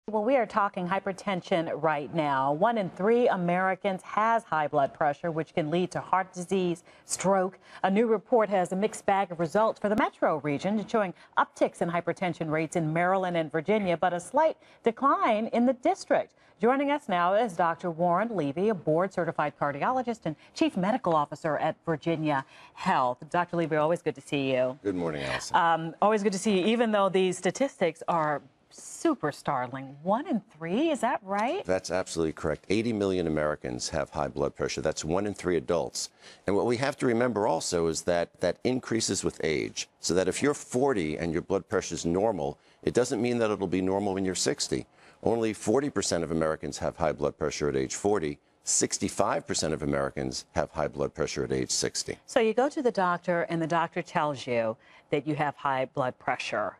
Well, we are talking hypertension right now. 1 in 3 Americans has high blood pressure, which can lead to heart disease, stroke. A new report has a mixed bag of results for the metro region, showing upticks in hypertension rates in Maryland and Virginia, but a slight decline in the district. Joining us now is Dr. Warren Levy, a board-certified cardiologist and chief medical officer at Virginia Health. Dr. Levy, always good to see you. Good morning, Allison. Always good to see you, even though these statistics are super startling. 1 in 3, is that right? That's absolutely correct. 80 million Americans have high blood pressure. That's 1 in 3 adults. And what we have to remember also is that that increases with age. So that if you're 40 and your blood pressure is normal, it doesn't mean that it'll be normal when you're 60. Only 40% of Americans have high blood pressure at age 40. 65% of Americans have high blood pressure at age 60. So you go to the doctor and the doctor tells you that you have high blood pressure.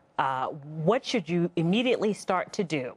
What should you immediately start to do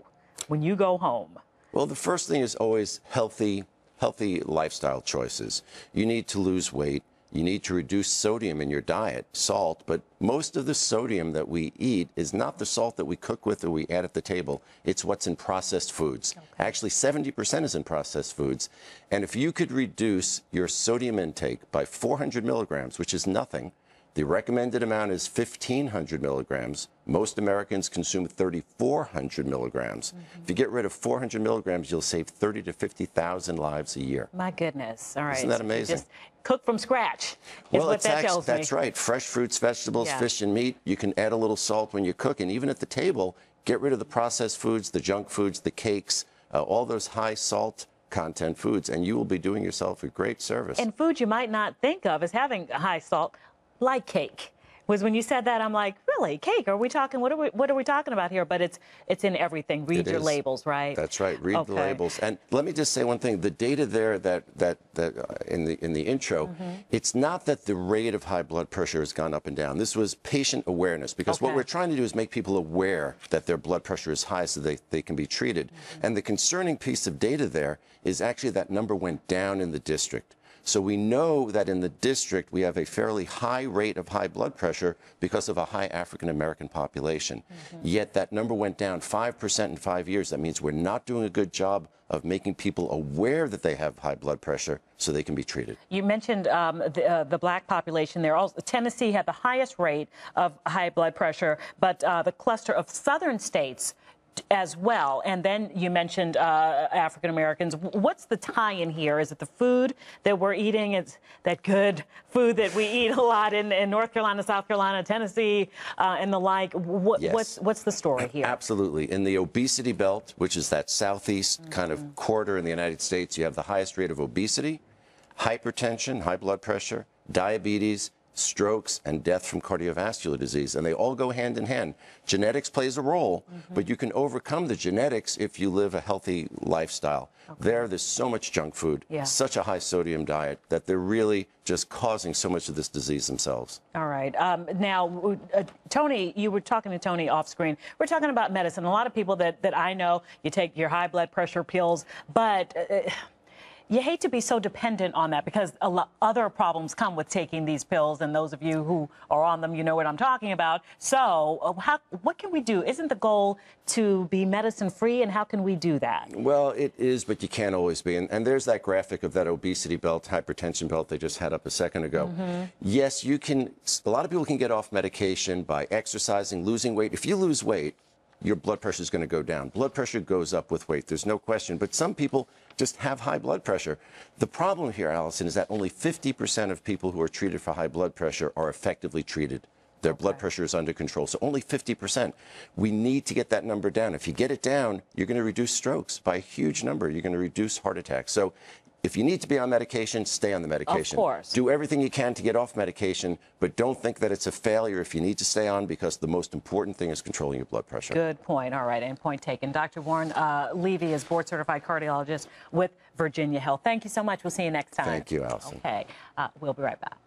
when you go home? Well, the first thing is always healthy lifestyle choices. You need to lose weight. You need to reduce sodium in your diet, salt, but most of the sodium that we eat is not the salt that we cook with or we add at the table. It's what's in processed foods. Okay. Actually, 70% is in processed foods. And if you could reduce your sodium intake by 400 milligrams, which is nothing, the recommended amount is 1,500 milligrams. Most Americans consume 3,400 milligrams. If you get rid of 400 milligrams, you'll save 30 to 50,000 lives a year. My goodness. All right. Isn't that amazing? Just cook from scratch is what that tells me. That's right. Fresh fruits, vegetables, fish, and meat. You can add a little salt when you cook. And even at the table, get rid of the processed foods, the junk foods, the cakes, all those high salt content foods, and you will be doing yourself a great service. And foods you might not think of as having high salt, like cake. Was when you said that, I'm like, really, cake? Are we talking? What are we talking about here? But it's in everything. Read your labels, right? That's right. Read the labels. And let me just say one thing: the data there that in the intro, it's not that the rate of high blood pressure has gone up and down. This was patient awareness, because what we're trying to do is make people aware that their blood pressure is high, so they can be treated. And the concerning piece of data there is actually that number went down in the district. So we know that in the district we have a fairly high rate of high blood pressure because of a high African American population. Yet that number went down 5% in 5 years. That means we're not doing a good job of making people aware that they have high blood pressure so they can be treated. You mentioned the black population there. Also, Tennessee had the highest rate of high blood pressure, but the cluster of southern states as well. And then you mentioned African Americans. What's the tie-in here? Is it the food that we're eating? It's that good food that we eat a lot in North Carolina, South Carolina, Tennessee, and the like. What's the story here? Absolutely. In the obesity belt, which is that southeast kind of quarter in the United States, you have the highest rate of obesity, hypertension, high blood pressure, diabetes, strokes, and death from cardiovascular disease, and they all go hand in hand. Genetics plays a role, but you can overcome the genetics if you live a healthy lifestyle. There's so much junk food, such a high sodium diet, that they're really just causing so much of this disease themselves. All right. Now, Tony, you were talking to Tony off screen. We're talking about medicine. A lot of people that I know, you take your high blood pressure pills, but you hate to be so dependent on that, because other problems come with taking these pills, and those of you who are on them, you know what I'm talking about. So what can we do? Isn't the goal to be medicine-free, and how can we do that? Well, it is, but you can't always be. And there's that graphic of that obesity belt, hypertension belt they just had up a second ago. Yes, you can. A lot of people can get off medication by exercising, losing weight. If you lose weight, your blood pressure is going to go down. Blood pressure goes up with weight. There's no question. But some people just have high blood pressure. The problem here, Allison, is that only 50% of people who are treated for high blood pressure are effectively treated. Their blood pressure is under control. So only 50%. We need to get that number down. If you get it down, you're going to reduce strokes by a huge number. You're going to reduce heart attacks. So if you need to be on medication, stay on the medication. Of course. Do everything you can to get off medication, but don't think that it's a failure if you need to stay on, because the most important thing is controlling your blood pressure. Good point. All right, and point taken. Dr. Warren Levy is board-certified cardiologist with Virginia Health. Thank you so much. We'll see you next time. Thank you, Allison. Okay, we'll be right back.